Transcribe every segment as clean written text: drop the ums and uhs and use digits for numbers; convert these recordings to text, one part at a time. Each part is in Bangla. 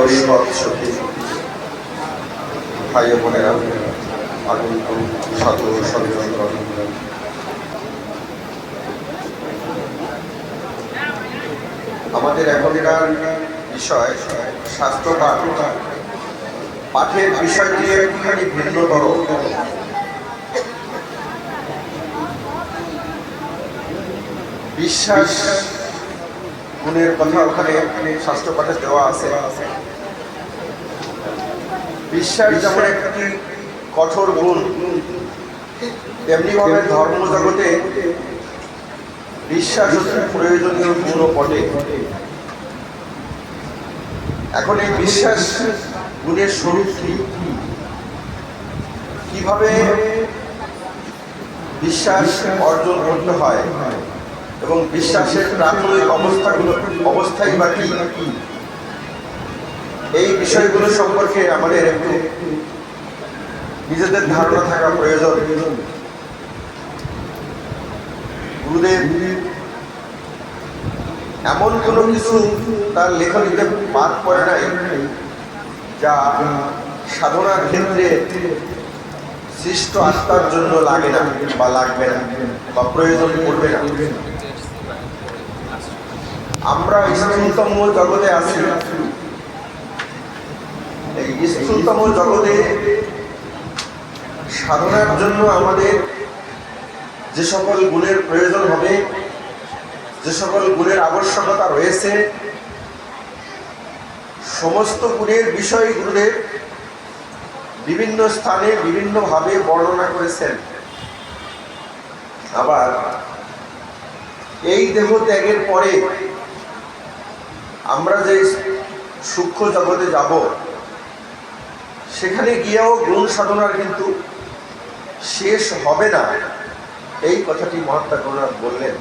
সৎ সখী ভাই বোনেরা, আগন্ত সাধু সজ্জনগণ, আমাদের এখনকার বিষয় শাস্ত্র পাঠ। পাঠের বিষয়টি একটুখানি ভিন্নতর। বিশ্বাস গুণের কথা ওখানে শাস্ত্র পাঠে দেওয়া আছে। বিশ্বাস যেমন একটি কঠোর গুণ, তেমনি ভাবে ধর্ম জগতে বিশ্বাস হচ্ছে প্রয়োজনীয় গুণ বটে। এখন এই বিশ্বাস গুণের স্বরূপ কিভাবে বিশ্বাস অর্জন করতে হয় এবং বিশ্বাসের প্রাথমিক অবস্থাই বা কি, এই বিষয়গুলো সম্পর্কে আমাদের একটু নিজেদের ধারণা থাকা প্রয়োজন। গুরুদেব এমন কোনো কিছু তার লেখনীতে বাদ পড়ে নাই যা সাধনার ক্ষেত্রে সৃষ্ট আত্মার জন্য লাগে না বা লাগবে না বা প্রয়োজন পড়বে না। আমরা স্থূলতম জগতে আছি। এই স্থূলতম জগতে সাধনার জন্য আমাদের যে সকল গুণের প্রয়োজন হবে, যে সকল গুণের আবশ্যকতা রয়েছে, সমস্ত গুণের বিষয় গুরুদেব বিভিন্ন স্থানে বিভিন্নভাবে বর্ণনা করেছেন। আবার এই দেহ ত্যাগের পরে আমরা যে সূক্ষ্ম জগতে যাব, সেখানে গিয়েও গুণ সাধনার কিন্তু শেষ হবে না, এই কথাটি মহাত্মা গৌরনাথ বললেন।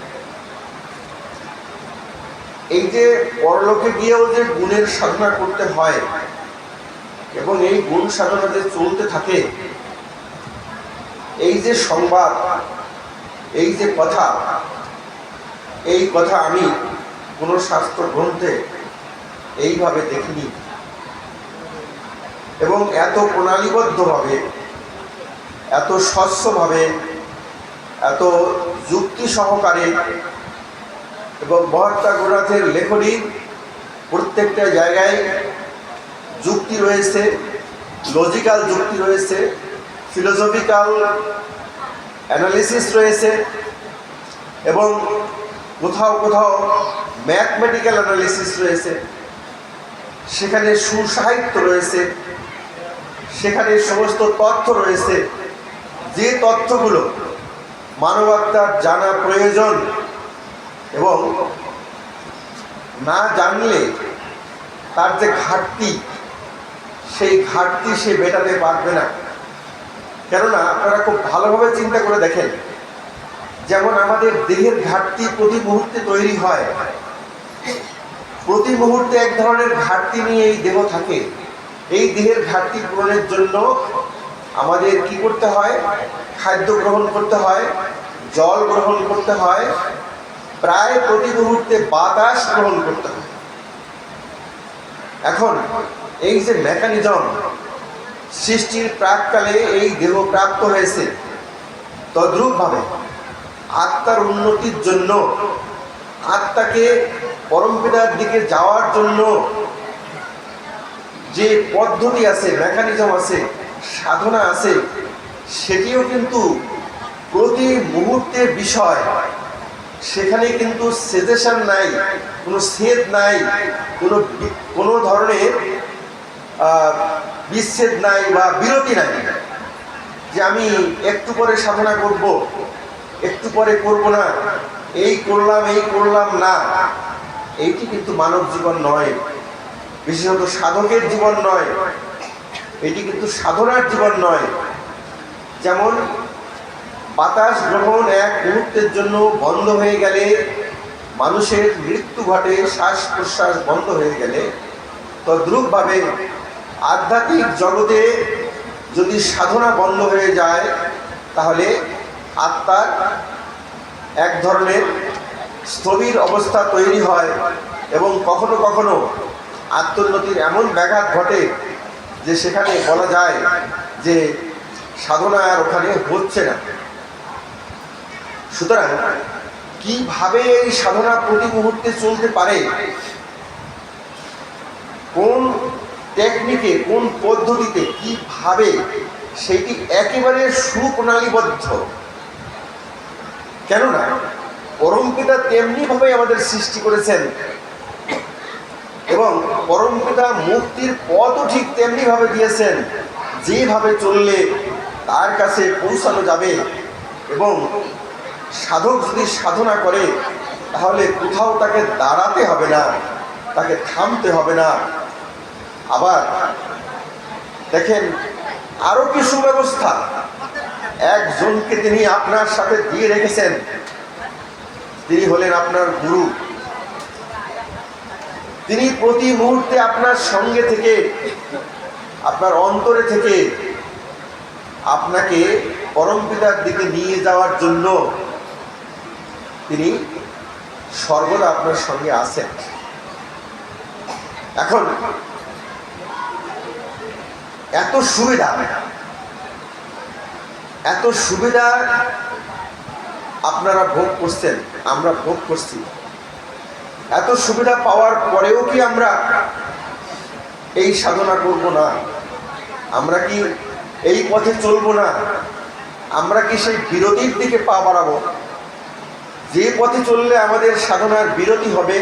এই যে পরলোকে গিয়েও যে গুণের সাধনা করতে হয় এবং এই গুণ সাধনা যে চলতে থাকে, এই যে সংবাদ, এই যে কথা, এই কথা আমি কোন শাস্ত্র গ্রন্থে এইভাবে দেখিনি এবং এত প্রণালীবদ্ধভাবে, এত স্বচ্ছভাবে, এত যুক্তি সহকারে এবং মহাত্মা গৌরনাথের লেখনী প্রত্যেকটা জায়গায় যুক্তি রয়েছে, লজিক্যাল যুক্তি রয়েছে, ফিলোসফিক্যাল অ্যানালিসিস রয়েছে এবং কোথাও কোথাও ম্যাথমেটিক্যাল অ্যানালিসিস রয়েছে। সেখানে সুসাহিত্য রয়েছে, সেখানে সমস্ত তথ্য রয়েছে, যে তথ্যগুলো মানবাত্মার জানা প্রয়োজন এবং না জানলে তার যে ঘাটতি, সেই ঘাটতি সে মেটাতে পারবে না। কেননা আপনারা খুব ভালোভাবে চিন্তা করে দেখেন, যেমন আমাদের দেহের ঘাটতি প্রতি মুহূর্তে তৈরি হয়, প্রতি মুহূর্তে এক ধরনের ঘাটতি নিয়ে এই দেহ থাকে। এই দেহের ঘাটতি পূরণের জন্য আমাদের কি করতে হয়? খাদ্য গ্রহণ করতে হয়, জল গ্রহণ করতে হয়, প্রায় প্রতি মুহূর্তে বাতাস গ্রহণ করতে হয়। এখন এই যে মেকানিজম সৃষ্টির প্রাককালে এই দেহ প্রাপ্ত হয়েছে, তদ্রূপভাবে আত্মার উন্নতির জন্য, আত্মাকে পরমপিতার দিকে যাওয়ার জন্য যে পদ্ধতি আছে, মেকানিজম আছে, সাধনা আছে, সেটিও কিন্তু প্রতি মুহূর্তের বিষয়। সেখানে কিন্তু সেজেশন নাই, কোনো ছেদ নাই, কোনো ধরনের বিচ্ছেদ নাই বা বিরতি নাই যে আমি একটু পরে সাধনা করব, একটু পরে করব না, এই করলাম না। এইটি কিন্তু মানব জীবন নয়, বিশেষত সাধকের জীবন নয়, এটি কিন্তু সাধনার জীবন নয়। যেমন বাতাস গ্রহণ এক মুহূর্তের জন্য বন্ধ হয়ে গেলে মানুষের মৃত্যু ঘটে, শ্বাস প্রশ্বাস বন্ধ হয়ে গেলে, তদ্রূপভাবে আধ্যাত্মিক জগতে যদি সাধনা বন্ধ হয়ে যায়, তাহলে আত্মার এক ধরনের স্থবির অবস্থা তৈরি হয় এবং কখনো কখনো আত্মোন্নতির এমন ব্যাঘাত ঘটে যে সেখানে বলা যায় যে সাধনা আর ওখানে হচ্ছে না। সুতরাং কিভাবে এই সাধনা প্রতি মুহূর্তে চলতে পারে, কোন টেকনিকে, কোন পদ্ধতিতে, কিভাবে, সেটি একেবারে সুপ্রণালীবদ্ধ। কেননা পরমপিতা তেমনি ভাবে আমাদের সৃষ্টি করেছেন এবং পরমপিতা মুক্তির পথও ঠিক তেমনি ভাবে দিয়েছেন, যেভাবে চললে তার কাছে পৌঁছানো যাবে। এবং সাধক যদি সাধনা করে তাহলে কোথাও তাকে দাঁড়াতে হবে না, তাকে থামতে হবে না। আবার দেখেন আরো কি সুব্যবস্থা, একজনকে তিনি আপনার সাথে দিয়ে রেখেছেন, তিনি হলেন আপনার গুরু। তিনি প্রতি মুহূর্তে আপনার সঙ্গে থেকে, আপনার অন্তরে থেকে আপনাকে পরমপিতার দিকে নিয়ে যাওয়ার জন্য তিনি সর্বদা আপনার সঙ্গে আছেন। এখন এত সুবিধা আপনারা ভোগ করছেন, আমরা ভোগ করছি। এত সুবিধা পাওয়ার পরেও কি আমরা এই সাধনা করব না? আমরা কি এই পথে চলবো না? আমরা কি সেই বিরতির দিকে পা বাড়াবো? যে পথে চললে আমাদের সাধনার বিরতি হবে,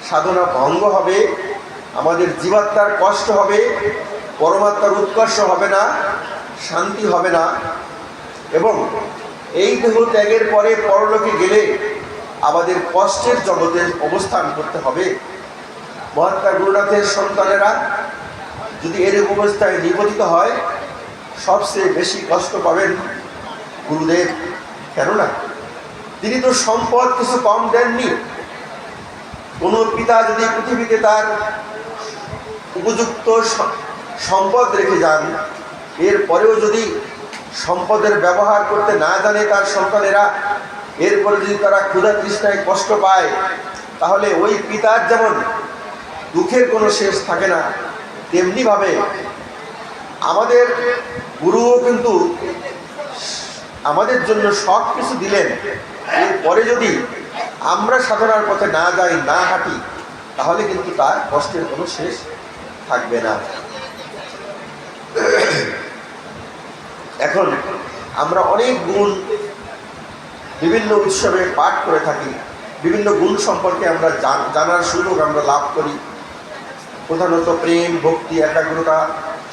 সাধনা ভঙ্গ হবে, আমাদের জীবাত্মার কষ্ট হবে, পরমাত্মার উৎকর্ষ হবে না, শান্তি হবে না, এবং এই দেহ ত্যাগের পরে পরলোকে গেলে আমাদের কষ্টের জগতে অবস্থান করতে হবে। মহাত্মা গুরুনাথের সন্তানেরা যদি এরকম অবস্থায় নিপতিত হয়, সবচেয়ে বেশি কষ্ট পাবেন গুরুদেব। কেননা তিনি তো সম্পদ কিছু কম দেননি। কোন পিতা যদি পৃথিবীতে তার উপযুক্ত সম্পদ রেখে যান, এরপরেও যদি সম্পদের ব্যবহার করতে না জানে তার সন্তানেরা, এরপরে যদি তারা ক্ষুধা তৃষ্ণায় কষ্ট পায়, তাহলে ওই পিতার যেমন দুঃখের কোনো শেষ থাকে না, তেমনি ভাবে আমাদের গুরুও কিন্তু আমাদের জন্য সব কিছু দিলেন। এরপরে যদি আমরা সাধনার পথে না যাই, না হাঁটি, তাহলে কিন্তু তার কষ্টের কোনো শেষ থাকবে না। এখন আমরা অনেক গুণ বিভিন্ন উৎসবে পাঠ করে থাকি, বিভিন্ন গুণ সম্পর্কে আমরা জানার সুযোগ আমরা লাভ করি। প্রধানত প্রেম, ভক্তি, একাগ্রতা,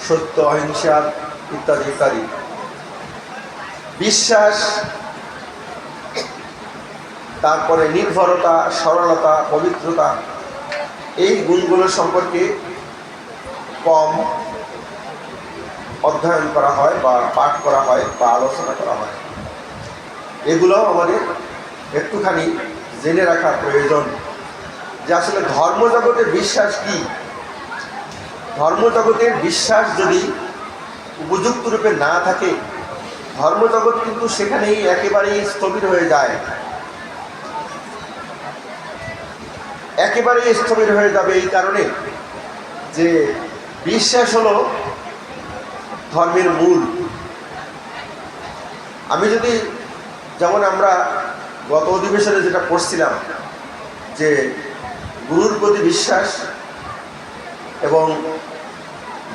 সত্য, অহিংসা ইত্যাদি ইত্যাদি। বিশ্বাস, তারপরে নির্ভরতা, সরলতা, পবিত্রতা, এই গুণগুলো সম্পর্কে কম অধ্যয়ন করা হয় বা পাঠ করা হয় বা আলোচনা করা হয়। এগুলোও আমাদের একটুখানি জেনে রাখা প্রয়োজন যে আসলে ধর্মজগতের বিশ্বাস কি। ধর্মজগতের বিশ্বাস যদি উপযুক্ত রূপে না থাকে, ধর্মজগৎ কিন্তু সেখানেই একেবারেই স্থবির হয়ে যায়, একেবারেই স্থবির হয়ে যাবে। এই কারণে যে বিশ্বাস হলো ধর্মের মূল। আমি যদি, যেমন আমরা গত অধিবেশনে যেটা পড়ছিলাম যে গুরুর প্রতি বিশ্বাস এবং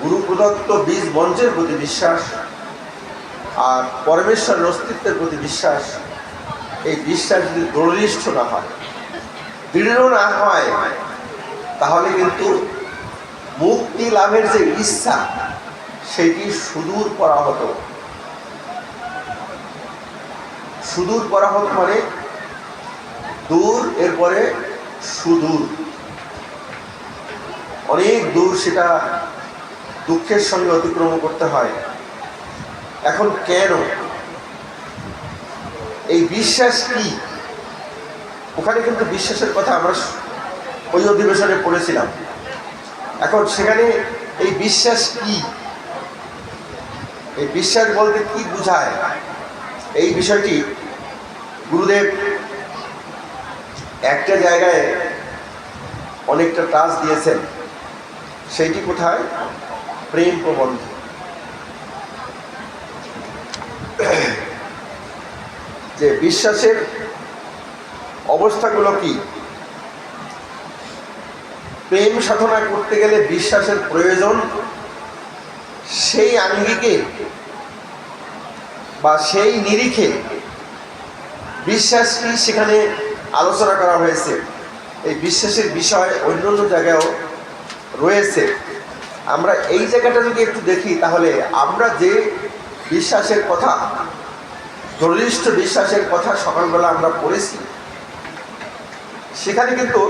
গুরু প্রদত্ত বীজ মঞ্চের প্রতি বিশ্বাস আর পরমেশ্বরের অস্তিত্বের প্রতি বিশ্বাস, এই বিশ্বাস যদি দৃঢ়নিষ্ঠ না হয়, দৃঢ় না হয়, তাহলে কিন্তু মুক্তি লাভের যে ইচ্ছা সেটি সুদূর পরাহত। সুদূর পরাহত মানে দূর, এরপরে সুদূর, অনেক দূর, সেটা দুঃখের সঙ্গে অতিক্রম করতে হয়। এখন কেন এই বিশ্বাস কি? ওখানে কিন্তু বিশ্বাসের কথা আমরা ওই অধিবেশনে পড়েছিলাম। এখন সেখানে এই বিশ্বাস কি, এই বিশ্বাস বলতে কি বোঝায়, এই বিষয়টি গুরুদেব একটা জায়গায় অনেকটা টাচ দিয়েছেন। সেইটি কোথায়? প্রেম প্রবন্ধ। যে বিশ্বাসের অবস্থাগুলো কি? প্রেম সাধনা করতে গেলে বিশ্বাসের প্রয়োজন। সেই আঙ্গিকে বা সেই নিরিখে বিশ্বাস কি সেখানে আলোচনা করা হয়েছে। এই বিশ্বাসের বিষয় অন্য অন্য জায়গায়ও রয়েছে। আমরা এই জায়গাটা যদি একটু দেখি, তাহলে আমরা যে বিশ্বাসের কথা, দৃঢ় বিশ্বাসের কথা সকালবেলা আমরা পড়েছি, সেখানে কিন্তু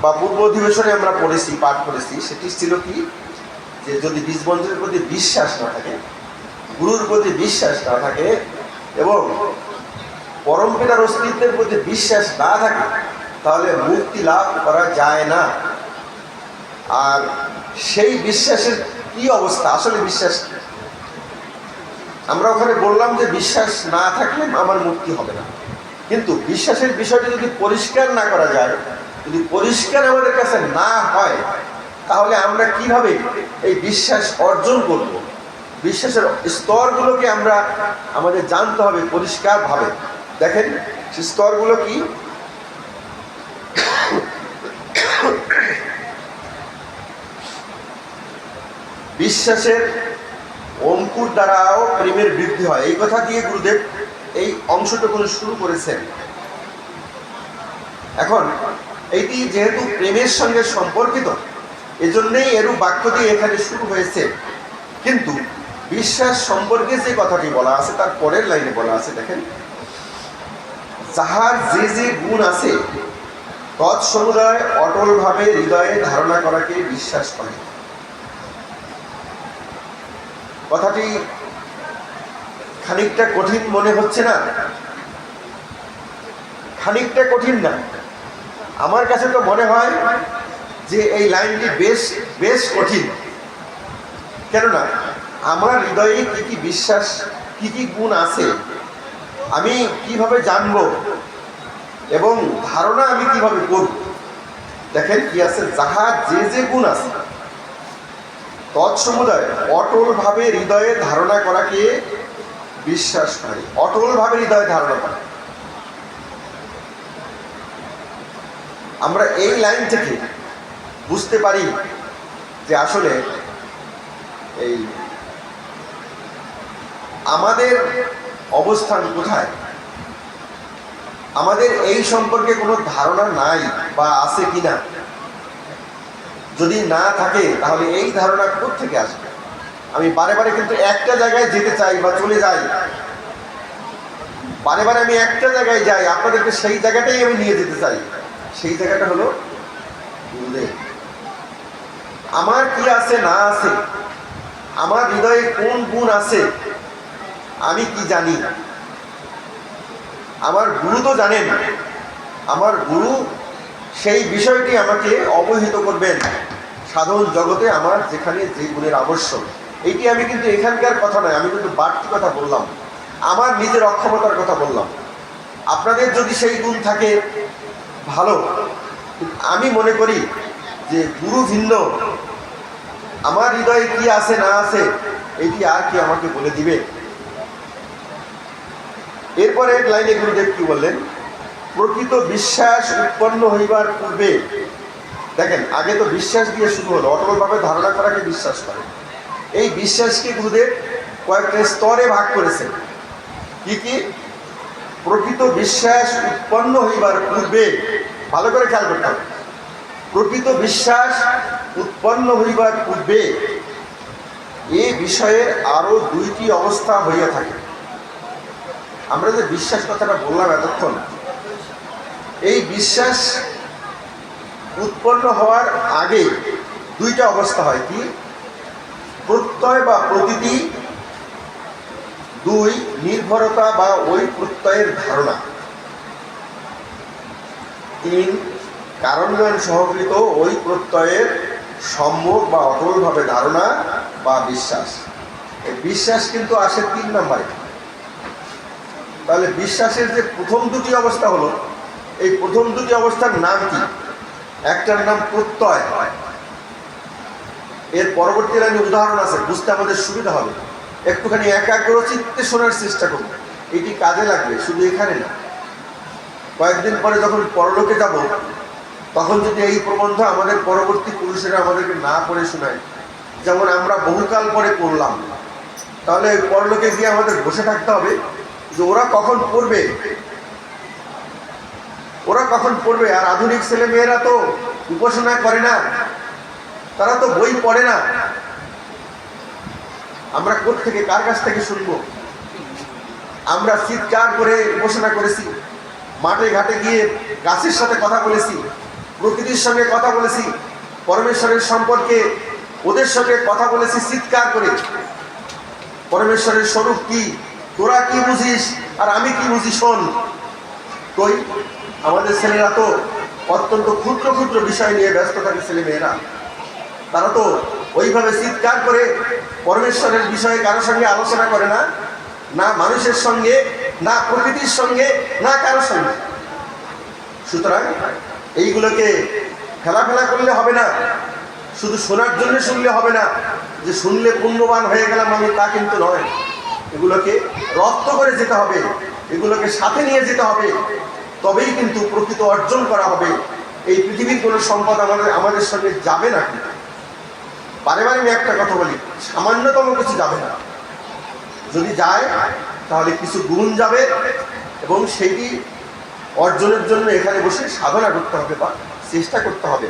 বা পূর্ব অধিবেশনে আমরা পড়েছি, পাঠ করেছি, সেটি ছিল কি, যে যদি বীজবন্ধের প্রতি বিশ্বাস না থাকে, গুরুর প্রতি বিশ্বাস না থাকে এবং পরম পিতার অস্তিত্বের প্রতি বিশ্বাস না থাকে, তাহলে মুক্তি লাভ করা যায় না। আর সেই বিশ্বাসের কি অবস্থা? আসলে বিশ্বাস কি? আমরা ওখানে বললাম যে বিশ্বাস না থাকলে আমার মুক্তি হবে না। কিন্তু বিশ্বাসের বিষয়টি যদি পরিষ্কার না করা যায়, যদি পরিষ্কার আমাদের কাছে না হয়, তাহলে আমরা কিভাবে এই বিশ্বাস অর্জন করব? বিশ্বাসের স্তরগুলোকে আমাদের জানতে হবে পরিষ্কারভাবে। দেখেন সে স্তরগুলো কি? বিশ্বাসের অঙ্কুর দ্বারাও প্রেমের বৃদ্ধি হয়, এই কথা দিয়ে গুরুদেব এই অংশটুকু শুরু করেছেন। এখন এইটি যেহেতু প্রেমের সঙ্গে সম্পর্কিত, এজন্যই এরূপ বাক্য দিয়ে এখানে শুরু হয়েছে। কিন্তু বিশ্বাস সম্পর্কে যে কথাটি বলা আছে তার পরের লাইনে বলা আছে, দেখেন, যাহার যে যে গুণ আছে তৎসমুদয় অটলভাবে হৃদয়ে ধারণা করাকে বিশ্বাস করে। কথাটি খানিকটা কঠিন মনে হচ্ছে না? খানিকটা কঠিন না? আমার কাছে তো মনে হয় যে এই লাইনটি বেশ বেশ কঠিন। কেননা আমার হৃদয়ে কি কি বিশ্বাস, কি কি গুণ আছে, আমি কিভাবে জানব এবং ধারণা আমি কিভাবে করব? দেখেন কি আছে, যাহার যে যে গুণ আছে তৎসমুদয় অটলভাবে হৃদয়ে ধারণা করাকে বিশ্বাস করে। অটলভাবে হৃদয়ে ধারণা করে। আমরা এই লাইন থেকে বুঝতে পারি যে আসলে এই আমাদের অবস্থান কোথায়, আমাদের এই সম্পর্কে কোনো ধারণা নাই বা আছে কিনা। যদি না থাকে তাহলে এই ধারণা কোত্থেকে আসবে? আমি বারে বারে কিন্তু একটা জায়গায় যেতে চাই বা চলে যাই, বারে বারে আমি একটা জায়গায় যাই, আপনাদেরকে সেই জায়গাটাই আমি নিয়ে যেতে চাই। সেই জায়গাটা হলো গুরুদেব। আমার কি আছে না আছে, আমার হৃদয়ে কোন গুণ আছে, আমি কি জানি? আমার গুরু তো জানেন। আমার গুরু সেই বিষয়টি আমাকে অবহিত করবেন সাধন জগতে আমার যেখানে যে গুণের আবশ্যক। এইটি আমি কিন্তু এখানকার কথা নয়, আমি কিন্তু বাড়তি কথা বললাম, আমার নিজের অক্ষমতার কথা বললাম। আপনাদের যদি সেই গুণ থাকে ভালো, আমি মনে করি যে গুরু ভিন্ন, আমার হৃদয়ে কি আছে না আছে এটি আর কি আমাকে বলে দিবে? এরপরে এক লাইনে গুরুদেব কি বললেন, প্রকৃত বিশ্বাস উৎপন্ন হইবার পূর্বে, দেখেন আগে তো বিশ্বাস দিয়ে শুরু হলো, অটলভাবে ধারণা করাকে বিশ্বাস করে। এই বিশ্বাসকে গুরুদেব কয়েকটা স্তরে ভাগ করেছেন। কি কি? প্রকৃত বিশ্বাস উৎপন্ন হইবার পূর্বে, ভালো করে খেয়াল করতে হবে, প্রকৃত বিশ্বাস উৎপন্ন হইবার পূর্বে এ বিষয়ের আরো দুইটি অবস্থা হইয়া থাকে। আমরা যে বিশ্বাস কথাটা বললাম এতক্ষণ, এই বিশ্বাস উৎপন্ন হওয়ার আগে দুইটা অবস্থা হয়। কি? প্রত্যয় বা প্রতীতি, দুই নির্ভরতা বা ওই প্রত্যয়ের ধারণা, তিন কারণজ্ঞান সহকৃত ওই প্রত্যয়ের সম্যক বা অটলভাবে ধারণা বা বিশ্বাস। এই বিশ্বাস কিন্তু আসে 3 নম্বরে। তাহলে বিশ্বাসের যে প্রথম দুটি অবস্থা হলো, এই প্রথম দুটি অবস্থার নাম কি? একটার নাম প্রত্যয় এর পরবর্তী লাইনে উদাহরণ আছে, বুঝতে আমাদের সুবিধা হবে। একটুখানি একাগ্র চিত্তে শোনার চেষ্টা করব, এটি কাজে লাগবে, শুধু এখানে না। কয়েকদিন পরে যখন পরলোকে যাব, তখন যদি এই প্রবন্ধ আমাদের পরবর্তী পুরুষেরা আমাদেরকে না পড়ে শোনায়, যেমন আমরা বহুকাল পরে পড়লাম, তাহলে ওই পরলোকে গিয়ে আমাদের বসে থাকতে হবে যে ওরা কখন পড়বে, ওরা কখন পড়বে। আর আধুনিক ছেলে মেয়েরা তো উপাসনা করে না, তারা তো বই পড়ে না। আমরা কোত্থেকে, কার কাছ থেকে শুনবো? আমরা চিৎকার করে উপাসনা করেছি, মাঠে ঘাটে গিয়ে গাছের সাথে কথা বলেছি, প্রকৃতির সঙ্গে কথা বলেছি, পরমেশ্বরের সম্পর্কে ওদের সঙ্গে কথা বলেছি চিৎকার করে। পরমেশ্বরের স্বরূপ কি, তোরা কি বুঝিস আর আমি কি বুঝি, শোন। কই, আমাদের ছেলেরা তো অত্যন্ত ক্ষুদ্র ক্ষুদ্র বিষয় নিয়ে ব্যস্ত থাকে। ছেলে মেয়েরা তারা তো ওইভাবে চিৎকার করে পরমেশ্বরের বিষয়ে কারোর সঙ্গে আলোচনা করে না, না মানুষের সঙ্গে, না প্রকৃতির সঙ্গে, না কারোর সঙ্গে। সুতরাং এইগুলোকে ফেলা করলে হবে না, শুধু শোনার জন্য শুনলে হবে না, যে শুনলে পুণ্যবান হয়ে গেলাম আমি, তা কিন্তু নয়। এগুলোকে রপ্ত করে যেতে হবে, এগুলোকে সাথে নিয়ে যেতে হবে, তবেই কিন্তু প্রকৃত অর্জন করা হবে। এই পৃথিবীর কোনো সম্পদ আমাদের সঙ্গে যাবে না। বারে বারে আমি একটা কথা বলি, সামান্যতম কিছু যাবে না। যদি যায় তাহলে কিছু গুণ যাবে, এবং সেইটি অর্জনের জন্য এখানে বসে সাধনা করতে হবে বা চেষ্টা করতে হবে।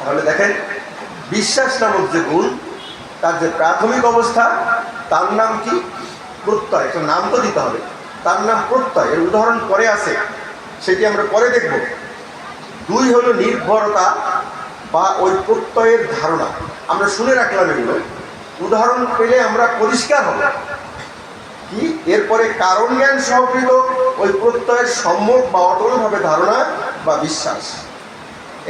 তাহলে দেখেন, বিশ্বাস নামক যে গুণ, তার যে প্রাথমিক অবস্থা, তার নাম কি? প্রত্যয়। একটা নাম তো দিতে হবে, তার নাম প্রত্যয়। এর উদাহরণ পরে আছে, সেটি আমরা পরে দেখব। 2 হলো নির্ভরতা বা ওই প্রত্যয়ের ধারণা। আমরা শুনে রাখলাম এগুলো, উদাহরণ পেলে আমরা পরিষ্কার হব কি। এরপরে কারণ জ্ঞান সহকৃত ওই প্রত্যয়ের সম্যক বা অটলভাবে ধারণা বা বিশ্বাস।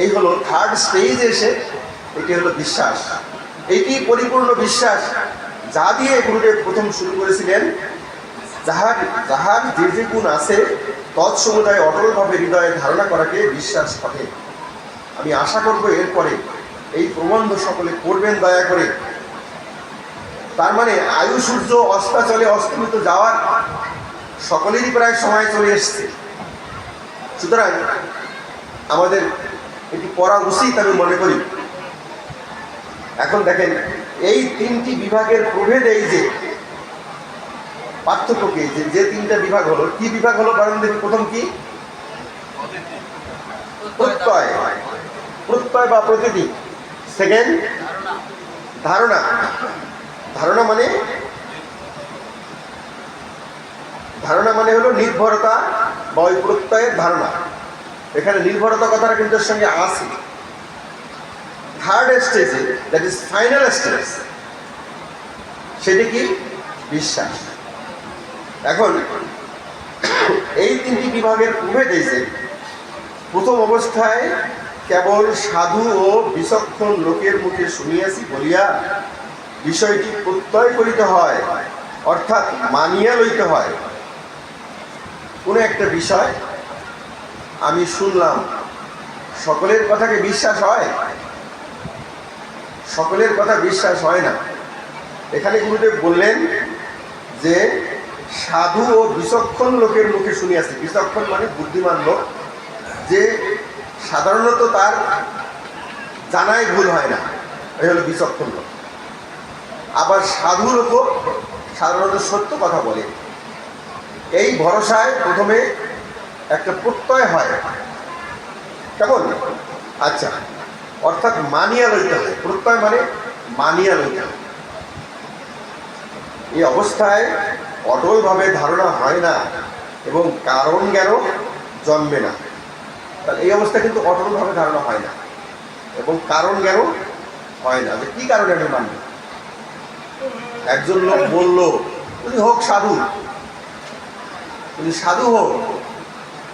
এই হলো থার্ড স্টেজ এসে, এটি হলো বিশ্বাস। এইটি পরিপূর্ণ বিশ্বাস, যা দিয়ে গুরুদেব প্রথম শুরু করেছিলেন। যাহার যে যে গুণ আছে তৎসমুদায় অটলভাবে হৃদয়ে ধারণা করাকে বিশ্বাস থাকে। আমি আশা করব এরপরে এই প্রবন্ধ সকলে পড়বেন দয়া করে। তার মানে আয়ু সূর্য অস্তাচলে অস্তমিত যাওয়ার সকলেরই প্রায় সময় চলে এসছে। সুতরাং আমাদের এটি পড়া উচিত আমি মনে করি। এখন দেখেন, এই 3টি বিভাগের প্রভেদ, এই যে পার্থক্যকে, যে 3টা বিভাগ হলো, কি বিভাগ হলো বলেন দেখি? প্রথম কি? প্রত্যয়, প্রত্যয় বা প্রতীতি। সেকেন্ড ধারণা। ধারণা মানে হলো নির্ভরতা বা ওই প্রত্যয়ের ধারণা। এখানে নির্ভরতা কথাটা কিন্তু এর সঙ্গে আছে। থার্ড স্টেজে, দ্যাট ইজ ফাইনাল স্টেজ, সেটি কি? বিশ্বাস। এখন এই 3টি বিভাগের প্রভেদ এই যে, প্রথম অবস্থায় কেবল সাধু ও বিচক্ষণ লোকের মুখে শুনিয়াছি বলিয়া বিষয়টি প্রত্যয় করিতে হয়, অর্থাৎ মানিয়া লইতে হয়। কোনো একটা বিষয় আমি শুনলাম, সকলের কথাকে বিশ্বাস হয়? সকলের কথা বিশ্বাস হয় না। এখানে গুরুদেব বললেন যে সাধু ও বিচক্ষণ লোকের মুখে শুনিয়াছি। বিচক্ষণ মানে বুদ্ধিমান লোক, যে সাধারণত তার জানাই ভুল হয় না, এই হলো বিচক্ষণ লোক। আবার সাধু লোকও সাধারণত সত্য কথা বলে। এই ভরসায় প্রথমে একটা প্রত্যয় হয়। কেমন? আচ্ছা, অর্থাৎ মানিয়া লইতে হয়। প্রত্যয় মানে মানিয়া লইতে হয়। এই অবস্থায় অটলভাবে ধারণা হয় না এবং কারণ জ্ঞানও জন্মে না। তাহলে এই অবস্থায় কিন্তু অটলভাবে ধারণা হয় না এবং কারণ জ্ঞানও হয় না, যে কি কারণে আমি মানব। একজন লোক বলল, উনি হোক সাধু, উনি সাধু হোক,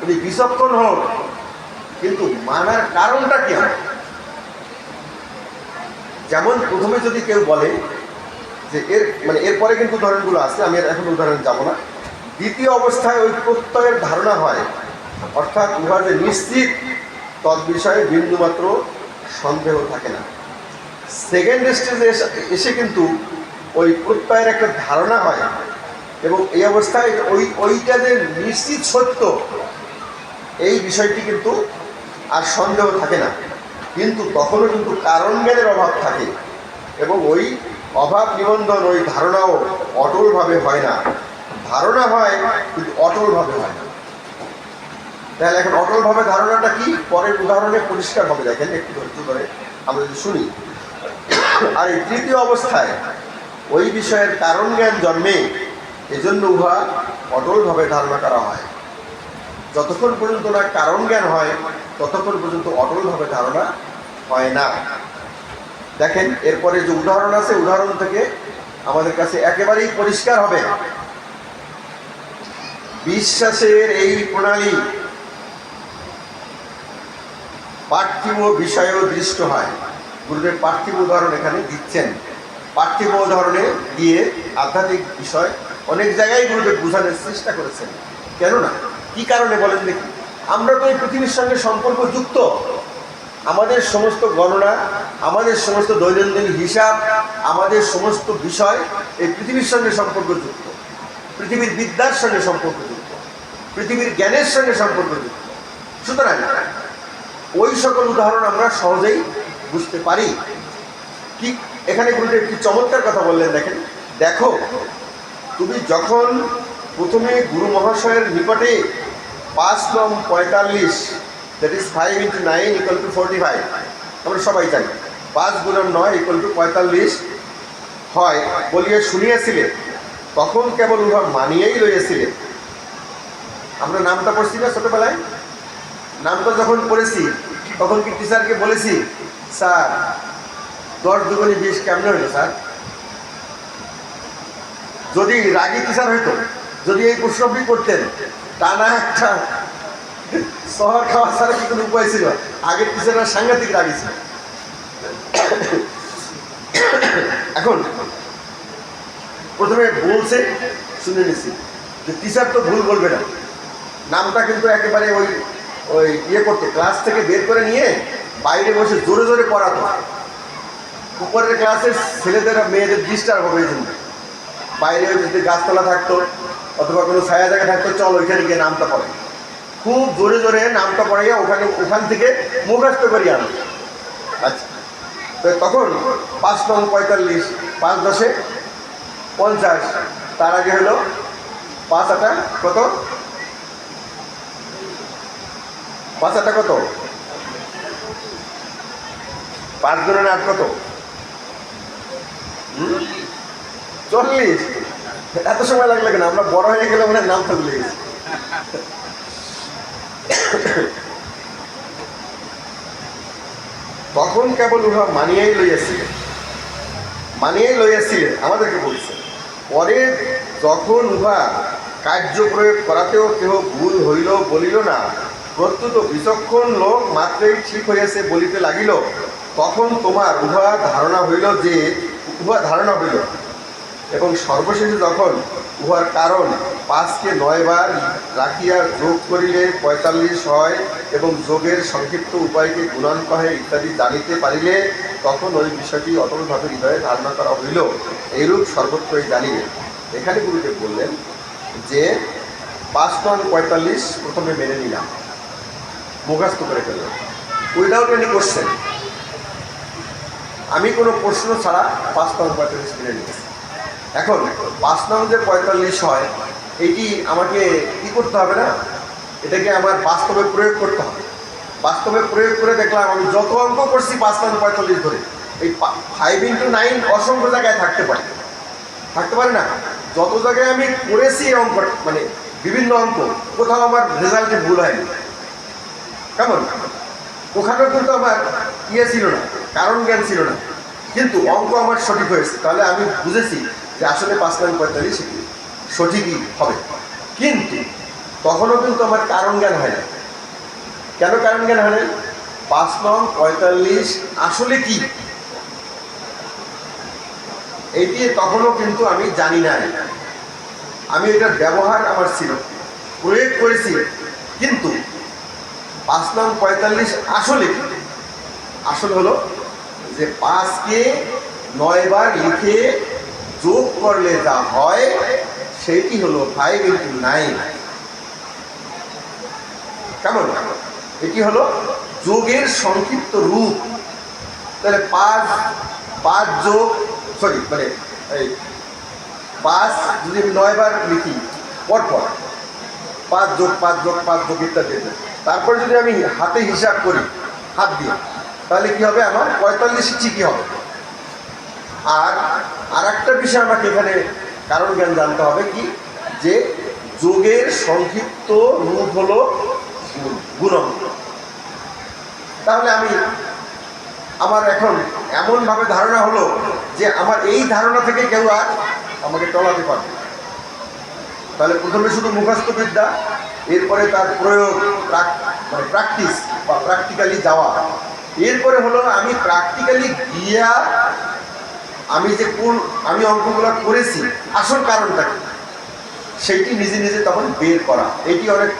উনি বিচক্ষণ হোক, কিন্তু মানার কারণটা কি হবে? যেমন প্রথমে যদি কেউ বলে যে এরপরে কিন্তু উদাহরণগুলো আছে, আমি এখন উদাহরণ যাব না। দ্বিতীয় অবস্থায় ওই প্রত্যয়ের ধারণা হয়, অর্থাৎ উহা যে নিশ্চিত তৎ বিষয়ে বিন্দুমাত্র সন্দেহ থাকে না। সেকেন্ড স্টেজে এসে কিন্তু ওই প্রত্যয়ের একটা ধারণা হয়, এবং এই অবস্থায় ওইটা যে নিশ্চিত সত্য এই বিষয়টি কিন্তু আর সন্দেহ থাকে না। কিন্তু তখনও কিন্তু কারণ জ্ঞানের অভাব থাকে, এবং ওই অভাব নিবন্ধন ওই ধারণাও অটলভাবে হয় না। ধারণা হয় কিন্তু অটলভাবে হয় না। তাহলে এখন অটলভাবে ধারণাটা কি, পরের উদাহরণে পরিষ্কার হবে। দেখেন একটু ধৈর্য ধরে আমরা যদি শুনি। আর এই তৃতীয় অবস্থায় ওই বিষয়ের কারণ জ্ঞান জন্মে, এজন্য উহা অটলভাবে ধারণা করা হয়। যতক্ষণ পর্যন্ত না কারণ জ্ঞান হয় ততক্ষণ পর্যন্ত অটলভাবে ধারণা হয় না। দেখেন এরপরে যে উদাহরণ আছে, উদাহরণ থেকে আমাদের কাছে একেবারেই পরিষ্কার হবে বিশ্বাসের এই প্রণালী পার্থিব বিষয়েও দৃষ্ট হয়। গুরুদেব পার্থিব উদাহরণ এখানে দিচ্ছেন। পার্থিব উদাহরণে দিয়ে আধ্যাত্মিক বিষয় অনেক জায়গায় গুরুদেব বোঝানোর চেষ্টা করেছেন। কেননা কি কারণে বলেন দেখি, আমরা তো এই পৃথিবীর সঙ্গে সম্পর্ক যুক্ত। আমাদের সমস্ত গণনা, আমাদের সমস্ত দৈনন্দিন হিসাব, আমাদের সমস্ত বিষয় এই পৃথিবীর সঙ্গে সম্পর্কযুক্ত, পৃথিবীর বিদ্যার সঙ্গে সম্পর্কযুক্ত, পৃথিবীর জ্ঞানের সঙ্গে সম্পর্কযুক্ত। সুতরাং ওই সকল উদাহরণ আমরা সহজেই বুঝতে পারি। কি এখানে গুরুদেব কি চমৎকার কথা বললেন দেখেন। দেখো, তুমি যখন প্রথমে গুরু মহাশয়ের নিকটে 5 নং 45, দ্যাট ইজ 5 × 9 = 45, আমরা সবাই জানি 5 × 9 = 45 হয় বলিয়া শুনিয়াছিলে, তখন কেবল উহা মানিয়েই লইয়াছিলে। আমরা নামটা পড়ছি না ছোটবেলায়, নামটা যখন পড়েছি তখন কি টিচারকে বলেছি, স্যার 10 × 2 = 20 কেমনে হইল স্যার? যদি রাগী টিচার হইতো, যদি এই প্রশ্নটি করতেন, টানা একটা শহর খাওয়া ছাড়া কি কোনো উপায় ছিল? আগের টিচাররা সাংঘাতিক রাগী ছিল। এখন প্রথমে বলছে শুনে নিছি যে টিচার তো ভুল বলবে না, নামটা কিন্তু একেবারে ওই ইয়ে করতো, ক্লাস থেকে বের করে নিয়ে বাইরে বসে জোরে জোরে পড়াতো। উপরের ক্লাসের ছেলেদের মেয়েদের ডিস্টার্ব হবে এই জন্য। বাইরে যদি গাছতলা থাকতো অথবা কোনো ছায়া জায়গা থাকতো, চল ওইখানে গিয়ে নামটা পড়ে, খুব জোরে জোরে নামটা পড়াইয়া ওখান থেকে মুখস্থ করিয়ে আনো। আচ্ছা, তো তখন 5 নং 45, 5 × 10 = 50, তার আগে হলো 5 × 8 কত? 5 × 8 কত? 5 × 8 কত? 40। এত সময় লাগলে কেন? আমরা বড় হয়ে গেলে মনে নাম ভুলে গেছি। তখন কেবল উহা মানিয়েই লইয়াছিলেন আমাদেরকে বলছে। পরে যখন উহা কার্য প্রয়োগ করাতেও কেহ ভুল হইল বলিল না, প্রত্যুত বিচক্ষণ লোক মাত্রই ঠিক হইয়াছে বলিতে লাগিল, তখন তোমার উহা ধারণা হইল এবং সর্বশেষে যখন উহার কারণ 5কে 9 বার রাখিয়া যোগ করিলে 45 হয় এবং যোগের সংক্ষিপ্ত উপায়কে গুণন কহে ইত্যাদি জানিতে পারিলে, তখন ওই বিষয়টি অটলভাবে হৃদয়ে ধারণা করা হইল, এইরূপ সর্বত্রই জানিবে। এখানে গুরুদেব বললেন যে 5 নং 45 প্রথমে মেনে নিলাম, মুখস্থ করে ফেললাম, উইদাউট এনি কোশ্চেন। আমি কোনো প্রশ্ন ছাড়া 5 নং 45 মেনে নিয়েছি। এখন 5 নং যে 45 হয়, এটি আমাকে কি করতে হবে না, এটাকে আমার বাস্তবে প্রয়োগ করতে হবে। বাস্তবে প্রয়োগ করে দেখলাম আমি যত অঙ্ক করছি 5 নং 45 ধরে, এই 5 × 9 অসংখ্য জায়গায় থাকতে পারে না। যত জায়গায় আমি করেছি এই অঙ্ক, মানে বিভিন্ন অঙ্ক, কোথাও আমার রেজাল্টে ভুল হয়নি। কেমন? ওখানেও কিন্তু আমার ইয়ে ছিল না, কারণ জ্ঞান ছিল না, কিন্তু অঙ্ক আমার সঠিক হয়েছে। তাহলে আমি বুঝেছি যে আসলে 5 নং 45 সঠিকই হবে। কিন্তু তখনও কিন্তু আমার কারণ জ্ঞান হয় না। কেন কারণ জ্ঞান হয় না? 5 নং 45 আসলে কি, এইটি তখনও কিন্তু আমি জানি না। আমি এটার ব্যবহার আমার ছিল, প্রয়োগ করেছি, কিন্তু 5 নং 45 আসলে কি? আসল হলো যে 5কে 9 বার লিখে যোগ করলে যা হয় সেটি হলো 5 into 9। কেমন? এটি হলো যোগের সংক্ষিপ্ত রূপ। তাহলে 5 যোগ এই 5 যদি 9 বার লিখি পরপর 5 যোগ 5 যোগ 5 যোগ ইত্যাদি, তারপরে যদি আমি হাতে হিসাব করি হাত দিয়ে, তাহলে কি হবে? আমার 45 ঠিকই হবে। আর একটা বিষয় আমাকে এখানে কারণ জ্ঞান জানতে হবে কি, যে যোগের সংক্ষিপ্ত রূপ হলো গুণন। তাহলে আমার এখন এমনভাবে ধারণা হলো যে আমার এই ধারণা থেকে কেউ আর আমাকে টলাতে পারবে। তাহলে প্রথমে শুধু মুখস্থ বিদ্যা, এরপরে তার প্রয়োগ প্র্যাকটিস বা প্র্যাকটিক্যালি যাওয়া, এরপরে হলো আমি প্র্যাকটিক্যালি গিয়া আমি অঙ্কগুলো করেছি আসল কারণটা কি সেইটি নিজে নিজে তখন বের করা। এটি অনেক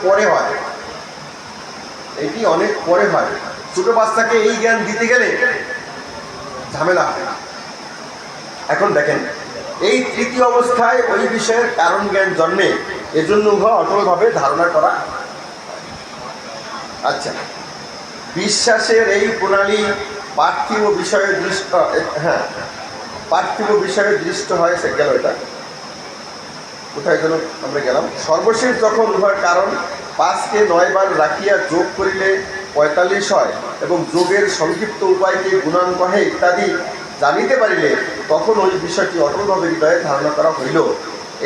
পরে হয়। ছোট বাচ্চাকে এই জ্ঞান দিতে গেলে ঝামেলা হয়। এখন দেখেন, এই তৃতীয় অবস্থায় ওই বিষয়ের কারণ জ্ঞান জন্মে, এজন্য অটলভাবে ধারণা করা। আচ্ছা, বিশ্বাসের এই প্রণালী পার্থিব বিষয়ে দৃষ্ট হয়। গেল এটা কোথায় যেন আমরা গেলাম। সর্বশেষ যখন উহার কারণ 5কে 9 বার রাখিয়া যোগ করিলে 45 হয় এবং যোগের সংক্ষিপ্ত উপায়কে গুণান কহে ইত্যাদি জানিতে পারিলে, তখন ওই বিষয়টি অটলভাবে হৃদয়ে ধারণা করা হইল।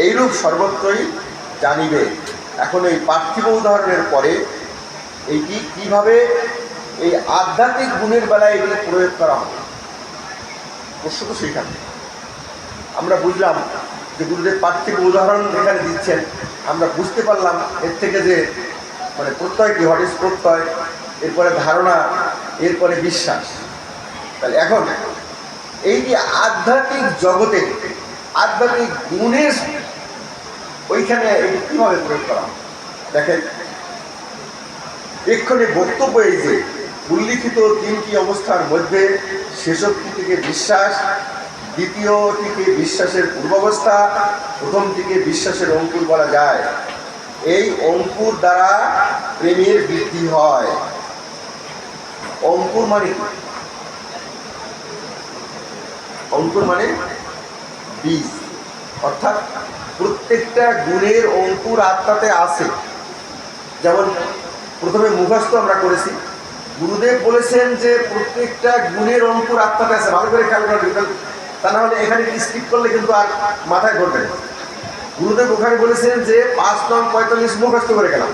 এইরূপ সর্বত্রই জানিবে। এখন এই পার্থিব উদাহরণের পরে এইটি কিভাবে এই আধ্যাত্মিক গুণের বেলায় এটি প্রয়োগ করা হয়, প্রশ্ন তো সেইখানে। আমরা বুঝলাম যে গুরুদেব পার্থিব উদাহরণ এখানে দিচ্ছেন, আমরা বুঝতে পারলাম এর থেকে যে প্রত্যয় কি, হোয়াট ইজ প্রত্যয়, এরপরে ধারণা, এরপরে বিশ্বাস। তাহলে এখন এই যে আধ্যাত্মিক জগতে আধ্যাত্মিক গুণের ওইখানে এটি কীভাবে প্রয়োগ করা হয় দেখেন। এক্ষণে বক্তব্য এই যে উল্লিখিত 3টি অবস্থার মধ্যে শেষোক্তিটিকে বিশ্বাস, দ্বিতীয়টিকে বিশ্বাসের পূর্বাবস্থা, প্রথমটিকে বিশ্বাসের অঙ্কুর বলা যায়। এই অঙ্কুর দ্বারা প্রেমের বৃদ্ধি হয়। অঙ্কুর মানে কি? অঙ্কুর মানে বীজ, অর্থাৎ প্রত্যেকটা গুণের অঙ্কুর আত্মাতে আছে। যেমন প্রথমে মুখস্থ আমরা করেছি, গুরুদেব বলেছেন যে প্রত্যেকটা গুণের অঙ্কুর আত্মাতে আছে। ভালো করে খেয়াল করবেন, তা না হলে এখানে স্কিপ করলে কিন্তু আর মাথায় ধরবে না। গুরুদেব ওখানে বলেছেন যে 5 নং 45 মুখস্থ করে গেলাম।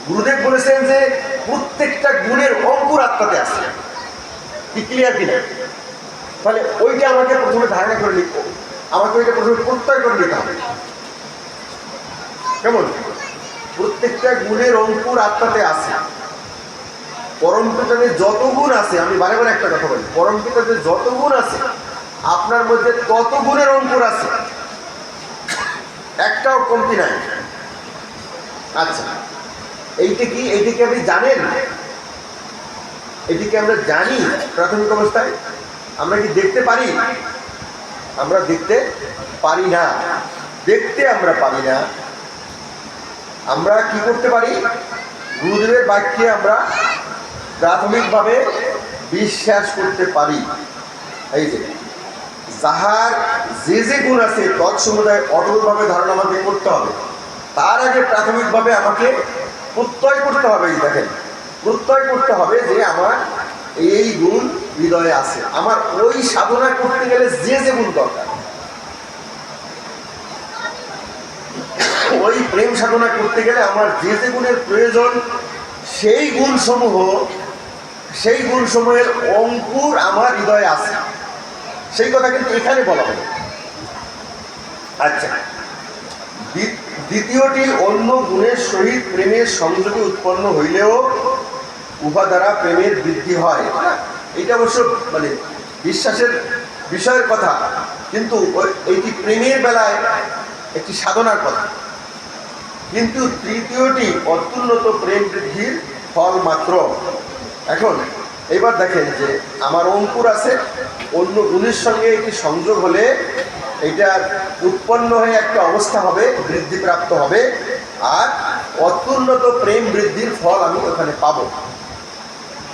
গুরুদেব বলেছেন যে প্রত্যেকটা গুণের অঙ্কুর আত্মাতে আছে। কি ক্লিয়ার কিনা? তাহলে ওইটা আমাকে প্রথমে ধারণা করে নিতে, আমাকে ওইটা প্রথমে প্রত্যয় করে নিতে হবে। কেমন? প্রত্যেকটা গুণের অঙ্কুর আত্মাতে আছে। পরম পিতাতে যত গুণ আছে, আমি বারে বারে একটা কথা বলি, পরম পিতাতে যত গুণ আছে আপনার মধ্যে তত গুণের অঙ্কুর আছে, একটাও কমতি নাই। আচ্ছা, এইটা কি আপনি জানেন? এটিকে আমরা জানি প্রাথমিক অবস্থায়? আমরা কি দেখতে পারি? আমরা দেখতে পারি না। আমরা পারি না। আমরা কি করতে পারি? গুরুদেবের বাক্যে আমরা প্রাথমিকভাবে বিশ্বাস করতে পারি। এই যে যাহার যে গুণ আছে তৎসমুদায় অটলভাবে ধারণা আমাকে করতে হবে। তার আগে প্রাথমিকভাবে আমাকে প্রত্যয় করতে হবে। দেখেন, প্রত্যয় করতে হবে যে আমার এই গুণ হৃদয়ে আছে। আমার ওই সাধনা করতে গেলে যে গুণ দরকার, ওই প্রেম সাধনা করতে গেলে আমার যে গুণের প্রয়োজন, সেই গুণসমূহের অঙ্কুর আমার হৃদয়ে আছে। সেই কথা কিন্তু এখানে বলা হলো। আচ্ছা, দ্বিতীয়টি অন্য গুণের সহিত প্রেমের সংযোগে উৎপন্ন হইলেও উহা দ্বারা প্রেমের বৃদ্ধি হয়। এটা অবশ্য বিশ্বাসের বিষয়ের কথা, কিন্তু এইটি প্রেমের বেলায় একটি সাধনার কথা। কিন্তু তৃতীয়টি অত্যুন্নত প্রেম বৃদ্ধির ফল মাত্র। এখন এবার দেখেন যে আমার অঙ্কুর আছে, অন্য গুণের সঙ্গে একটি সংযোগ হলে এটা উৎপন্ন হয়ে একটা অবস্থা হবে, বৃদ্ধিপ্রাপ্ত হবে, আর অত্যুন্নত প্রেম বৃদ্ধির ফল আমি ওখানে পাবো।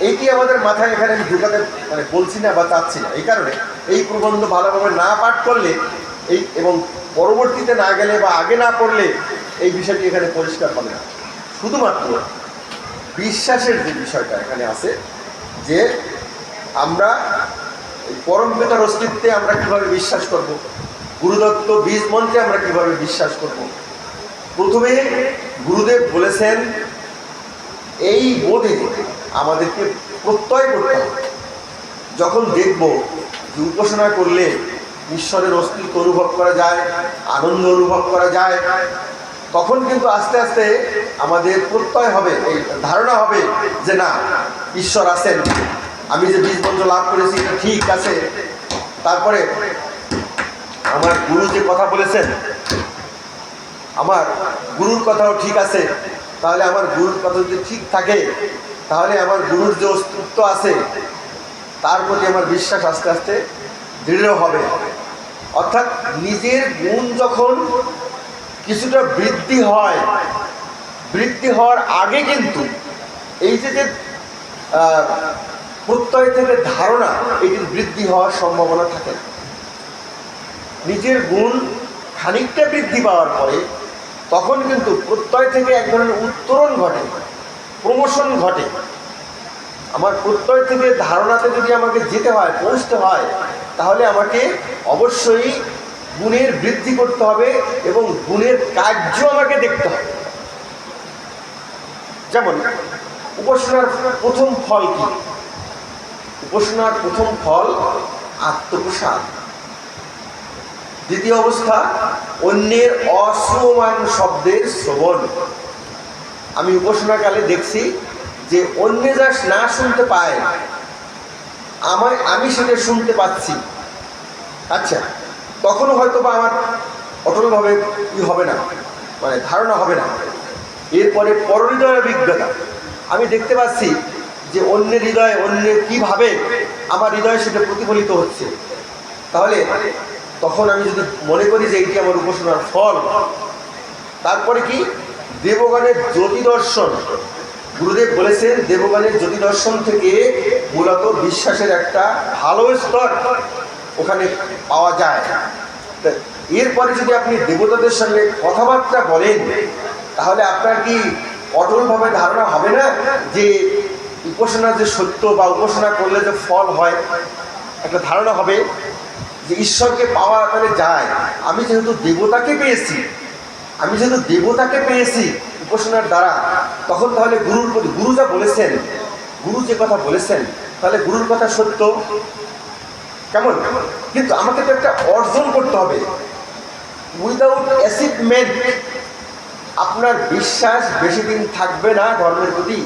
এইটি আমাদের মাথায় এখানে আমি ঢুকাতে বলছি না বা চাচ্ছি না। এই কারণে এই প্রবন্ধ ভালোভাবে না পাঠ করলে এবং পরবর্তীতে না গেলে বা আগে না পড়লে এই বিষয়টি এখানে পরিষ্কার হবে না। শুধুমাত্র বিশ্বাসের যে বিষয়টা এখানে আছে, যে আমরা পরম পিতার অস্তিত্বে আমরা কীভাবে বিশ্বাস করব, গুরুদত্ত বীজ মন্ত্রে আমরা কীভাবে বিশ্বাস করব। প্রথমে গুরুদেব বলেছেন এই বোধে আমাদেরকে প্রত্যয় করতে হবে। যখন দেখব যে উপাসনা করলে ঈশ্বরের অস্তিত্ব অনুভব করা যায়, আনন্দ অনুভব করা যায়, তখন কিন্তু আস্তে আস্তে আমাদের প্রত্যয় হবে, এই ধারণা হবে যে না, ঈশ্বর আছেন, আমি যে বীজ মন্ত্র লাভ করেছি এটা ঠিক আছে। তারপরে আমার গুরু যে কথা বলেছেন, আমার গুরুর কথাও ঠিক আছে, তাহলে আমার গুরুর কথা যদি ঠিক থাকে তাহলে আমার গুরুর যে অস্তিত্ব আছে তার প্রতি আমার বিশ্বাস আস্তে আস্তে দৃঢ় হবে। অর্থাৎ নিজের গুণ যখন কিছুটা বৃদ্ধি হয়, বৃদ্ধি হওয়ার আগে কিন্তু এই যে প্রত্যয় থেকে ধারণা, এটির বৃদ্ধি হওয়ার সম্ভাবনা থাকে না। নিজের গুণ খানিকটা বৃদ্ধি পাওয়ার পরে তখন কিন্তু প্রত্যয় থেকে এক ধরনের উত্তরণ ঘটে, প্রমোশন ঘটে। আমার প্রত্যয় থেকে ধারণাতে যদি আমাকে যেতে হয়, পৌঁছতে হয়, তাহলে আমাকে অবশ্যই গুণের বৃদ্ধি করতে হবে এবং গুণের কার্য আমাকে দেখতে হবে। যেমন উপাসনার প্রথম ফল কি? উপাসনার প্রথম ফল আত্মপ্রসাদ। দ্বিতীয় অবস্থা অন্যের অশ্রুয়মান শব্দের শ্রবণ। আমি উপাসনাকালে দেখছি যে অন্য যা না শুনতে পায় আমি সেটা শুনতে পাচ্ছি। আচ্ছা, তখনও হয়তো বা আমার অটলভাবে হবে না, ধারণা হবে না। এরপরে পরহৃদয় অভিজ্ঞতা। আমি দেখতে পাচ্ছি যে অন্যের হৃদয়ে অন্য কীভাবে আমার হৃদয়ে সেটা প্রতিফলিত হচ্ছে। তাহলে তখন আমি যদি মনে করি যে এইটি আমার উপাসনার ফল। তারপরে কি? দেবগণের জ্যোতি দর্শন। গুরুদেব বলেছেন দেবগণের জ্যোতি দর্শন থেকে মূলত বিশ্বাসের একটা ভালো স্তর ওখানে পাওয়া যায়। এরপরে যদি আপনি দেবতাদের সঙ্গে কথাবার্তা বলেন, তাহলে আপনার কি অটলভাবে ধারণা হবে না যে উপাসনা যে সত্য বা উপাসনা করলে যে ফল হয়? একটা ধারণা হবে যে ঈশ্বরকে পাওয়া যায়। আমি যেহেতু দেবতাকে পেয়েছি উপাসনার দ্বারা, তখন তাহলে গুরুর প্রতি, গুরু যা বলেছেন, গুরু যে কথা বলেছেন, তাহলে গুরুর কথা সত্য। কেমন? কিন্তু আমাকে তো একটা অর্জন করতে হবে। উইদাউট অ্যাচিভমেন্ট আপনার বিশ্বাস বেশি দিন থাকবে না, ধর্মের প্রতি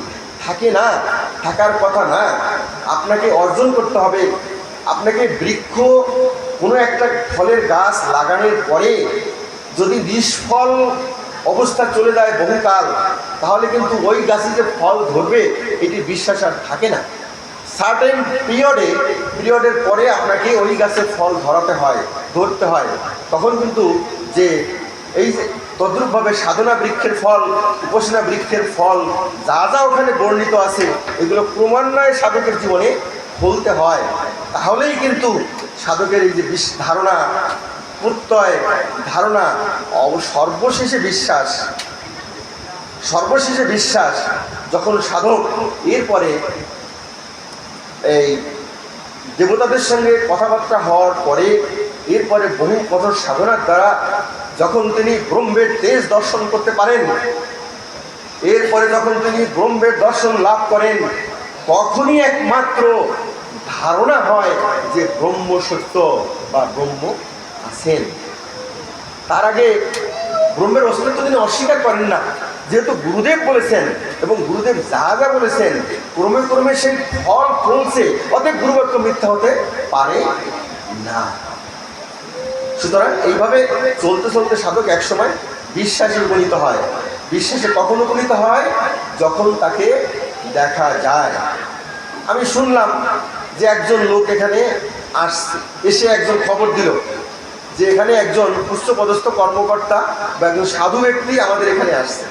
থাকে না, থাকার কথা না। আপনাকে অর্জন করতে হবে। আপনাকে বৃক্ষ, কোনো একটা ফলের গাছ লাগানোর পরে যদি নিষ্ফল অবস্থা চলে যায় বহুকাল, তাহলে কিন্তু ওই গাছে যে ফল ধরবে এটি বিশ্বাস আর থাকে না। সার্টেন পিরিয়ডের পরে আপনাকে ওই গাছে ফল ধরতে হয়। তখন কিন্তু যে এই যে তদ্রূপভাবে সাধনা বৃক্ষের ফল, উপাসনা বৃক্ষের ফল, যা যা ওখানে বর্ণিত আছে, এগুলো ক্রমান্বয়ে সাধকের জীবনে ফলতে হয়। তাহলেই কিন্তু সাধকের এই যে ধারণা, প্রত্যয়, ধারণা, সর্বশেষে বিশ্বাস যখন সাধক এরপরে এই দেবতাদের সঙ্গে কথাবার্তা হওয়ার পরে, এরপরে বহু কঠোর সাধনার দ্বারা যখন তিনি ব্রহ্মের তেজ দর্শন করতে পারেন, এরপরে যখন তিনি ব্রহ্মের দর্শন লাভ করেন, তখনই একমাত্র ধারণা হয় যে ব্রহ্ম সত্য বা ব্রহ্ম আছেন। তার আগে ব্রহ্মের অস্তিত্ব তিনি অস্বীকার করেন না, যেহেতু গুরুদেব বলেছেন এবং গুরুদেব যা যা বলেছেন ক্রমে সেই ফল ফলছে, অতএব গুরুবাক্য মিথ্যা হতে পারে না। সুতরাং এইভাবে চলতে চলতে সাধক একসময় বিশ্বাসে উপনীত হয়। বিশ্বাসে কখন উপনীত হয়? যখন তাকে দেখা যায়। আমি শুনলাম যে একজন লোক এখানে আসছে, এসে একজন খবর দিল যে এখানে একজন উচ্চপদস্থ কর্মকর্তা বা একজন সাধু ব্যক্তি আমাদের এখানে আসছে,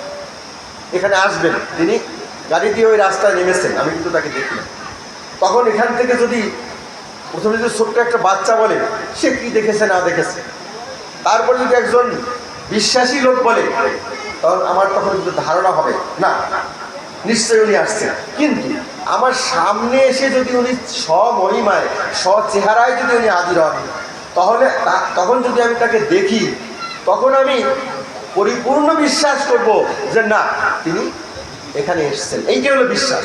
এখানে আসবেন। তিনি গাড়ি দিয়ে ওই রাস্তায় নেমেছেন, আমি কিন্তু তাকে দেখিনি। তখন এখান থেকে যদি প্রথমে যদি ছোট্ট একটা বাচ্চা বলে সে কি দেখেছে না দেখেছে, তারপরে যদি একজন বিশ্বাসী লোক বলে, তখন আমার তখন কিন্তু ধারণা হবে না নিশ্চয়ই উনি আসছেন। কিন্তু আমার সামনে এসে যদি উনি স্বমহিমায় চেহারায় যদি উনি হাজির হন, তাহলে তখন যদি আমি তাকে দেখি, তখন আমি পরিপূর্ণ বিশ্বাস করব যে না, তিনি এখানে এসেছেন। এইটাই হলো বিশ্বাস।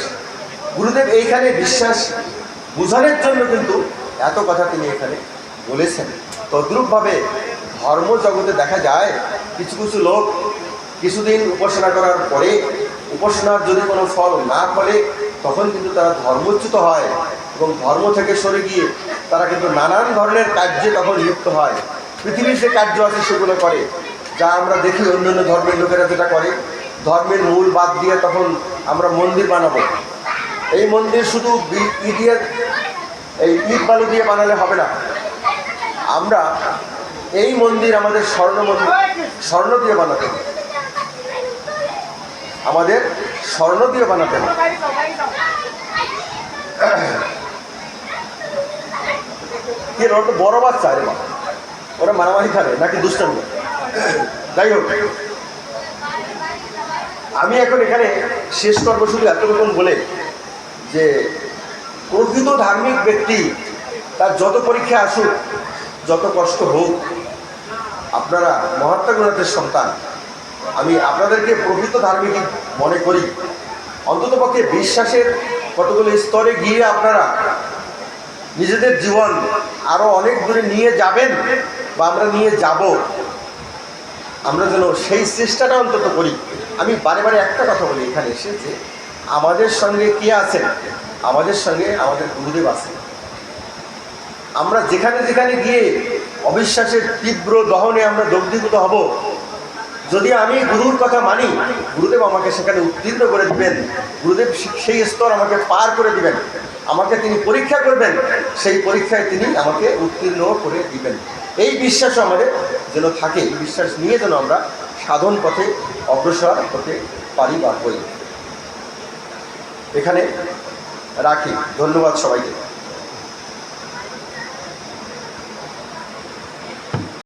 গুরুদেব এইখানে বিশ্বাস বোঝানোর জন্য কিন্তু এত কথা তিনি এখানে বলেছেন। তদ্রূপভাবে ধর্ম জগতে দেখা যায় কিছু কিছু লোক কিছুদিন উপাসনা করার পরে উপাসনার যদি কোনো ফল না ফলে, তখন কিন্তু তারা ধর্মচ্যুত হয় এবং ধর্ম থেকে সরে গিয়ে তারা কিন্তু নানান ধরনের কার্যে তখন লিপ্ত হয়। পৃথিবীর যে কার্য আছে সেগুলো করে, যা আমরা দেখি অন্যান্য ধর্মের লোকেরা যেটা করে। ধর্মের মূল বাদ দিয়ে তখন আমরা মন্দির বানাবো। এই মন্দির শুধু ইট বালু দিয়ে বানালে হবে না। আমরা এই মন্দির আমাদের স্বর্ণ দিয়ে বানাতে হবে, আমাদের স্বর্ণ দিয়ে বানাতে হবে। ওরা তো বড় বাচ্চা, রে বাবা, ওরা মারামারি খাবে নাকি দুষ্টামি? যাই হোক, আমি এখন এখানে শেষ করবো শুধু এতটুকু বলে যে প্রকৃত ধার্মিক ব্যক্তি তার যত পরীক্ষা আসুক, যত কষ্ট হোক, আপনারা মহাত্মা গুণাতের সন্তান, আমি আপনাদেরকে প্রকৃত ধার্মিক মনে করি। অন্ততপক্ষে বিশ্বাসের কতগুলো স্তরে গিয়ে আপনারা নিজেদের জীবন আরও অনেক দূরে নিয়ে যাবেন বা আমরা নিয়ে যাব, আমরা যেন সেই চেষ্টাটা অন্তত করি। আমি বারে বারে একটা কথা বলি এখানে এসে, যে আমাদের সঙ্গে কে আছেন? আমাদের সঙ্গে আমাদের গুরুদেব আছেন। আমরা যেখানে যেখানে গিয়ে অবিশ্বাসের তীব্র দহনে আমরা দগ্ধীভূত হব, যদি আমি গুরুর কথা মানি, গুরুদেব আমাকে সেখানে উত্তীর্ণ করে দিবেন। গুরুদেব সেই স্তর আমাকে পার করে দিবেন, আমাকে তিনি পরীক্ষা করবেন, সেই পরীক্ষায় তিনি আমাকে উত্তীর্ণ করে দিবেন। এই বিশ্বাসও আমাদের যেন থাকে। এই বিশ্বাস নিয়ে যেন আমরা সাধন পথে অগ্রসর হতে পারি বা হই। এখানে রাখি। ধন্যবাদ সবাইকে।